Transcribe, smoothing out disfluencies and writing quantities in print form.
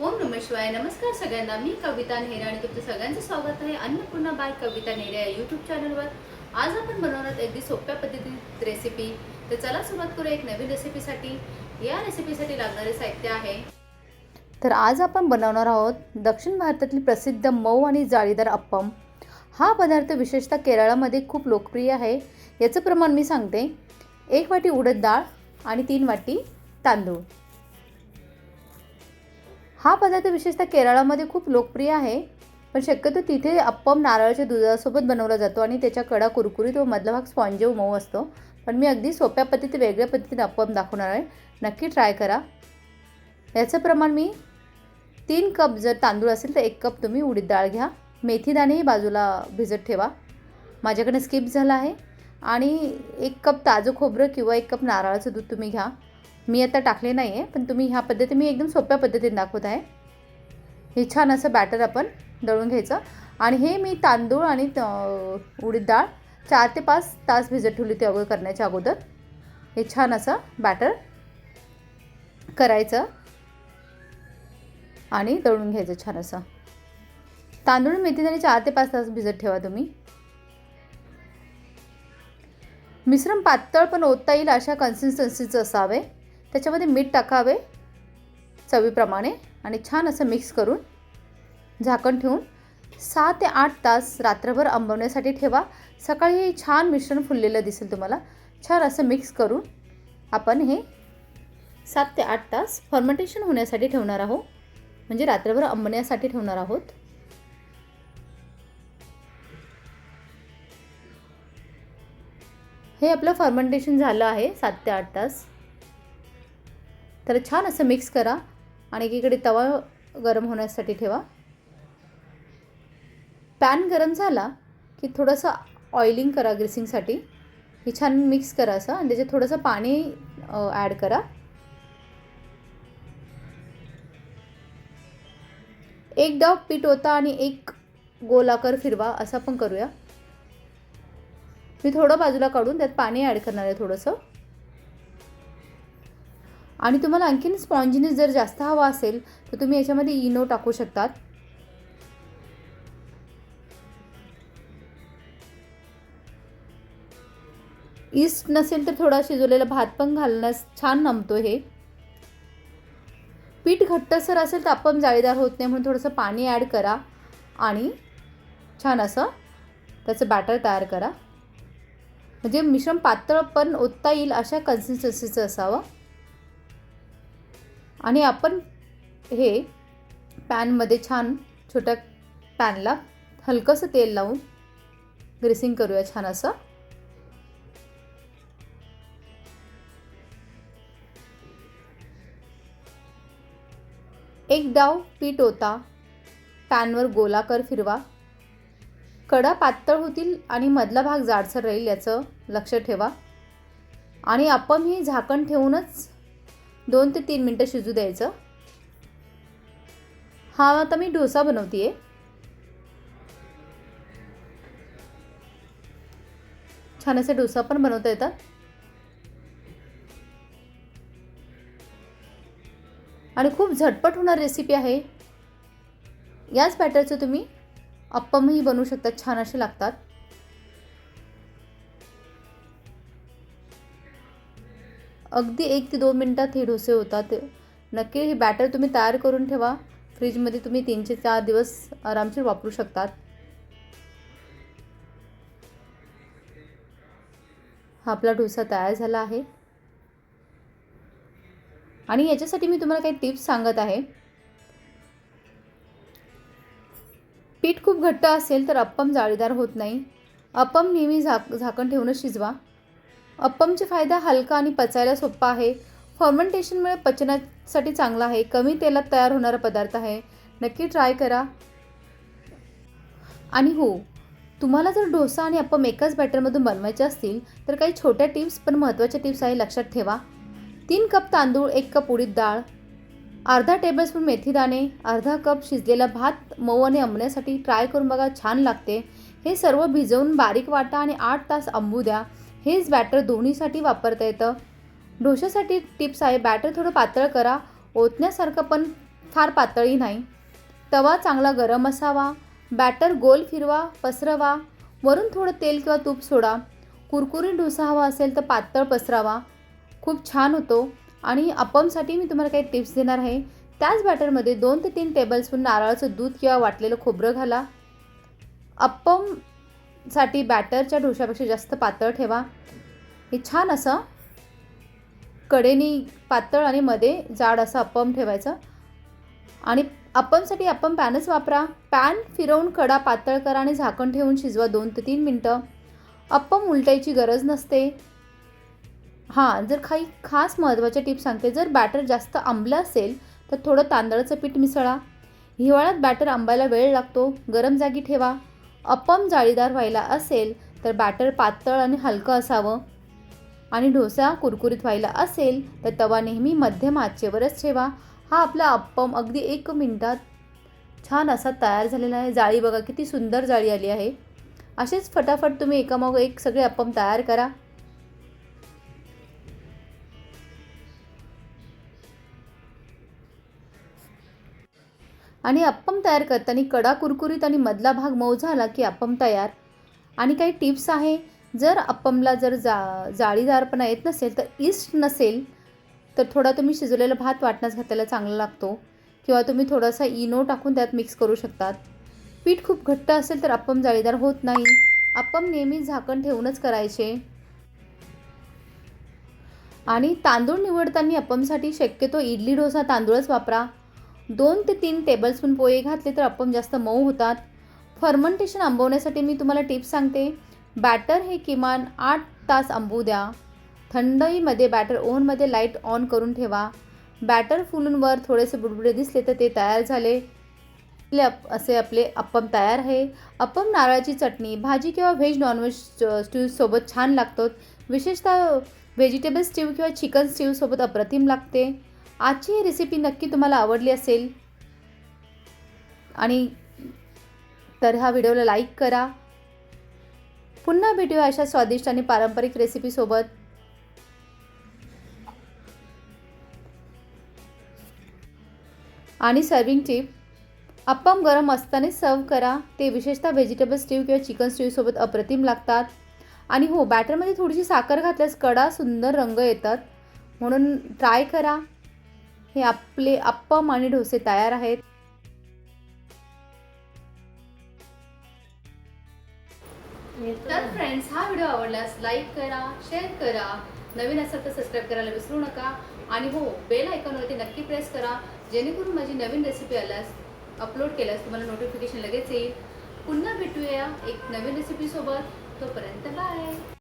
ओम नमः शिवाय. नमस्कार सगळ्यांना. मी कविता नेहरे आणि तुमचं सगळ्यांचं स्वागत आहे अन्नपूर्णा बाय कविता नेहरे या यूट्यूब चॅनलवर. आज आपण बनवणार अगदी सोप्या पद्धतीत रेसिपी. तर चला सुरुवात करू एक नवीन रेसिपीसाठी. या रेसिपीसाठी लागणारे साहित्य आहे. तर आज आपण बनवणार आहोत दक्षिण भारतातील प्रसिद्ध मऊ आणि जाळीदार अप्पम. हा पदार्थ विशेषतः केरळामध्ये खूप लोकप्रिय आहे. याचं प्रमाण मी सांगते. 1 वाटी उडद डाळ आणि 3 वाटी तांदूळ. हा पदार्थ विशेषतः केरळामध्ये खूप लोकप्रिय आहे, पण शक्यतो तिथे अप्पम नारळाच्या दुधासोबत बनवला जातो आणि त्याच्या कडा कुरकुरीत व मधला भाग स्पॉन्जी व मऊ असतो. पण मी अगदी सोप्या पद्धतीत वेगळ्या पद्धतीने अप्पम दाखवणार आहे. नक्की ट्राय करा. याचं प्रमाण मी 3 कप जर तांदूळ असेल तर 1 कप तुम्ही उडीद डाळ घ्या. मेथी दाणेही बाजूला भिजत ठेवा. माझ्याकडे स्किप झाला आहे. आणि 1 कप ताजं खोबरं किंवा 1 कप नारळाचं दूध तुम्ही घ्या. मी आता टाकले नाही आहे, पण तुम्ही ह्या पद्धतीने मी एकदम सोप्या पद्धतीने दाखवत आहे. हे छान असं बॅटर आपण दळून घ्यायचं. आणि हे मी तांदूळ आणि उडीद डाळ 4 ते 5 तास भिजत ठेवली ते अगोदर करण्याच्या अगोदर. हे छान असं बॅटर करायचं आणि दळून घ्यायचं छान असं. तांदूळ मेथीदाणे 4 ते 5 तास भिजत ठेवा तुम्ही. मिश्रण पातळ पण ओतता येईल अशा कन्सिस्टन्सीचं असावे. त्याच्यामध्ये मीठ टाकावे चवीप्रमाणे आणि छान असं मिक्स करून झाकण ठेवून 6 ते 8 तास रात्रभर आंबवण्यासाठी ठेवा. सकाळी हे छान मिश्रण फुललेलं दिसेल तुम्हाला. छान असं मिक्स करून आपण हे 7 ते 8 तास फर्मेंटेशन होण्यासाठी ठेवणार आहोत, म्हणजे रात्रभर आंबवण्यासाठी ठेवणार आहोत. हे आपलं फर्मेंटेशन झालं आहे 7 ते 8 तास. तर छान असं मिक्स करा आणि एकीकडे तवा गरम होण्यासाठी ठेवा. पॅन गरम झाला की थोडंसं ऑइलिंग करा ग्रीसिंगसाठी. हे छान मिक्स करा असं आणि त्याच्यात थोडंसं पाणी ॲड करा. एक डाव पीठ ओता आणि एक गोलाकार फिरवा असं आपण करूया. मी थोडं बाजूला काढून त्यात पाणी ॲड करणार आहे थोडंसं. आणि तुम्हाला आणखीन स्पॉन्जीनेस जर जास्त हवा असेल तर तुम्ही याच्यामध्ये इनो टाकू शकतात. ईस्ट नसेल तर थोडा शिजवलेला भात पण घालण्यास छान नमतो. हे पीठ घट्टसर असेल तर अप्पम जाळीदार होत नाही, म्हणून थोडंसं पाणी ॲड करा आणि छान असं त्याचं बॅटर तयार करा. म्हणजे मिश्रण पातळ पण ओतता येईल अशा कन्सिस्टन्सीचं असावं. आणि आपण हे पॅनमध्ये छान छोट्या पॅनला हलकंसं तेल लावून ग्रीसिंग करूया छान असं. एक डाव पीठ ओता, पॅनवर गोलाकार फिरवा. कडा पातळ होतील आणि मधला भाग जाडसर राहील याचं लक्ष ठेवा. आणि आपण हे झाकण ठेवूनच 2 ते 3 मिनटं शिजू द्यायचं. हा आता मी डोसा बनवते. छान असे डोसा पण बनवता येतात. आणि खूप झटपट होणार रेसिपी आहे. याच बॅटरचं तुम्ही अप्पमही बनवू शकता. छान असे लागतात. अगदी 1 ते 2 मिनटात हे डोसे होतात. नक्की हे बॅटर तुम्ही तयार करून ठेवा. फ्रीजमध्ये तुम्ही 3 ते 4 दिवस आरामशीर वापरू शकतात. हा आपला डोसा तयार झाला आहे. आणि याच्यासाठी मी तुम्हाला काही टिप्स सांगत आहे. पीठ खूप घट्ट असेल तर अप्पम जाळीदार होत नाही. अप्पम नेहमी झाकण ठेवूनच शिजवा. अप्पमचे फायदा हलका आणि पचायला सोपा आहे. फर्मेंटेशनमुळे पचनासाठी चांगला आहे. कमी तेलात तयार होणारा पदार्थ आहे. नक्की ट्राय करा. आणि हो, तुम्हाला जर डोसा आणि अप्पम एकाच बॅटरमधून बनवायचे असतील तर काही छोट्या टिप्स पण महत्त्वाच्या टिप्स आहे, लक्षात ठेवा. 3 कप तांदूळ, 1 कप उडीद डाळ, अर्धा टेबलस्पून मेथी दाणे, अर्धा कप शिजलेला भात मऊ आणि आंबण्यासाठी. ट्राय करून बघा, छान लागते. हे सर्व भिजवून बारीक वाटा आणि 8 तास आंबू द्या. हेच बॅटर दोन्हीसाठी वापरता येतं. डोशासाठी टिप्स आहे, बॅटर थोडं पातळ करा. ओतण्यासारखं पण फार पातळही नाही. तवा चांगला गरम असावा. बॅटर गोल फिरवा, पसरवा. वरून थोडं तेल किंवा तूप सोडा. कुरकुरीत डोसा हवा असेल तर पातळ पसरावा. खूप छान होतो. आणि अप्पमसाठी मी तुम्हाला काही टिप्स देणार आहे. त्याच बॅटरमध्ये 2 ते 3 टेबलस्पून नारळाचं दूध किंवा वाटलेलं खोबरं घाला. अप्पमसाठी बॅटरच्या डोशापेक्षा जास्त पातळ ठेवा. हे छान असं कडेनी पातळ आणि मध्ये जाड असं अप्पम ठेवायचं. आणि अप्पमसाठी अप्पम पॅनच वापरा. पॅन फिरवून कडा पातळ करा आणि झाकण ठेवून शिजवा 2 ते 3 मिनटं. अप्पम उलटायची गरज नसते. हां, जर काही खास महत्त्वाच्या टिप्स सांगते. जर बॅटर जास्त आंबलं असेल तर थोडं तांदळाचं पीठ मिसळा. हिवाळ्यात बॅटर आंबायला वेळ लागतो. गरम जागी ठेवा. अप्पम जाळीदार व्हायला असेल तर बॅटर पातळ आणि हलकं असावं. आणि डोसा कुरकुरीत व्हायला असेल तर तवा नेहमी मध्यम आचेवरच ठेवा. हा आपला अप्पम अगदी 1 मिनिटात छान असा तयार झालेला आहे. जाळी बघा किती सुंदर जाळी आली आहे. असेच फटाफट तुम्ही एकामागोम एक सगळे अप्पम तयार करा. आणि अप्पम तयार करताना कडा कुरकुरीत आणि मधला भाग मऊ झाला की अप्पम तयार. आणि काही टिप्स आहे. जर अप्पमला जर जाळीदारपणा येत नसेल तर ईस्ट नसेल तर थोडा तुम्ही शिजवलेला भात वाटणास घातलेला चांगला लागतो. किंवा तुम्ही थोडासा इनो टाकून त्यात मिक्स करू शकतात. पीठ खूप घट्ट असेल तर अप्पम जाळीदार होत नाही. अप्पम नेहमी झाकण ठेवूनच करायचे. आणि तांदूळ निवडताना अप्पमसाठी शक्यतो इडली डोसा तांदूळच वापरा. 2 ते 3 टेबलस्पून पोहे घातले तर अप्पम जास्त मऊ होतात. फर्मेंटेशन आंबवण्यासाठी मी तुम्हाला टिप्स सांगते. बॅटर हे किमान 8 तास आंबू द्या. थंडाईमध्ये बॅटर ओव्हनमध्ये लाईट ऑन करून ठेवा. बॅटर फुलून वर थोडेसे बुडबुडे दिसले तर ते तयार झाले. असे आपले अप्पम तयार आहे. अप्पम नारळाची चटणी, भाजी किंवा व्हेज नॉनव्हेज स्ट्यूसोबत छान लागतो. विशेषतः व्हेजिटेबल स्ट्यू किंवा चिकन स्ट्यूसोबत अप्रतिम लागते. आजची ही रेसिपी नक्की तुम्हाला आवडली असेल. आणि तर हा व्हिडिओला लाईक करा. पुन्हा भेटूया अशा स्वादिष्ट आणि पारंपरिक रेसिपीसोबत. आणि सर्विंग टिप. अप्पम गरम असतानाच सर्व करा. ते विशेषतः व्हेजिटेबल स्ट्यू किंवा चिकन स्ट्यूसोबत अप्रतिम लागतात. आणि हो, बॅटरमध्ये थोडीशी साखर घातल्यास कडा सुंदर रंग येतात. म्हणून ट्राय करा. हे आपले अप्पम आणि डोसे तयार आहेत. तर फ्रेंड्स, हा व्हिडिओ आवडल्यास लाईक करा, शेअर करा. नवीन असेल तर सबस्क्राईब करायला विसरू नका. आणि हो, बेल आयकॉनवरती नक्की प्रेस करा जेणेकरून माझी नवीन रेसिपी आल्यास अपलोड केल्यास तुम्हाला नोटिफिकेशन लगेच येईल. पुन्हा भेटूया एक नवीन रेसिपीसोबत. तोपर्यंत बाय.